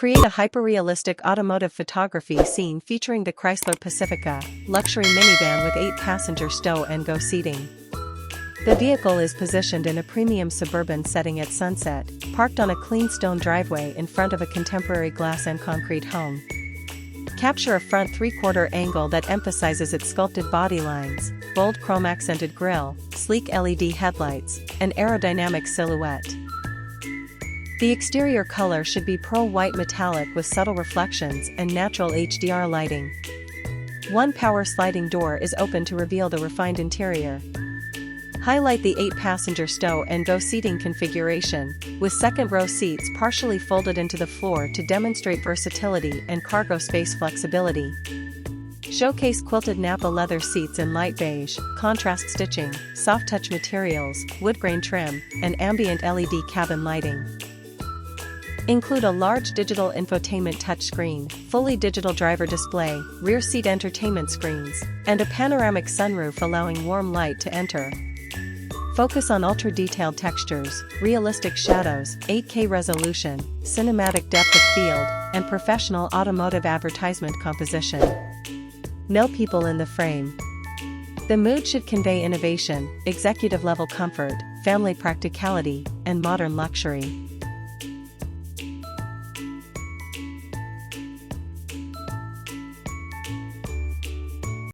Create a hyper-realistic automotive photography scene featuring the Chrysler Pacifica, luxury minivan with 8-passenger stow-and-go seating. The vehicle is positioned in a premium suburban setting at sunset, parked on a clean stone driveway in front of a contemporary glass and concrete home. Capture a front 3/4 angle that emphasizes its sculpted body lines, bold chrome-accented grille, sleek LED headlights, and aerodynamic silhouette. The exterior color should be pearl white metallic with subtle reflections and natural HDR lighting. One power sliding door is open to reveal the refined interior. Highlight the 8-passenger stow-and-go seating configuration, with second-row seats partially folded into the floor to demonstrate versatility and cargo space flexibility. Showcase quilted Napa leather seats in light beige, contrast stitching, soft-touch materials, wood grain trim, and ambient LED cabin lighting. Include a large digital infotainment touchscreen, fully digital driver display, rear seat entertainment screens, and a panoramic sunroof allowing warm light to enter. Focus on ultra-detailed textures, realistic shadows, 8K resolution, cinematic depth of field, and professional automotive advertisement composition. No people in the frame. The mood should convey innovation, executive-level comfort, family practicality, and modern luxury.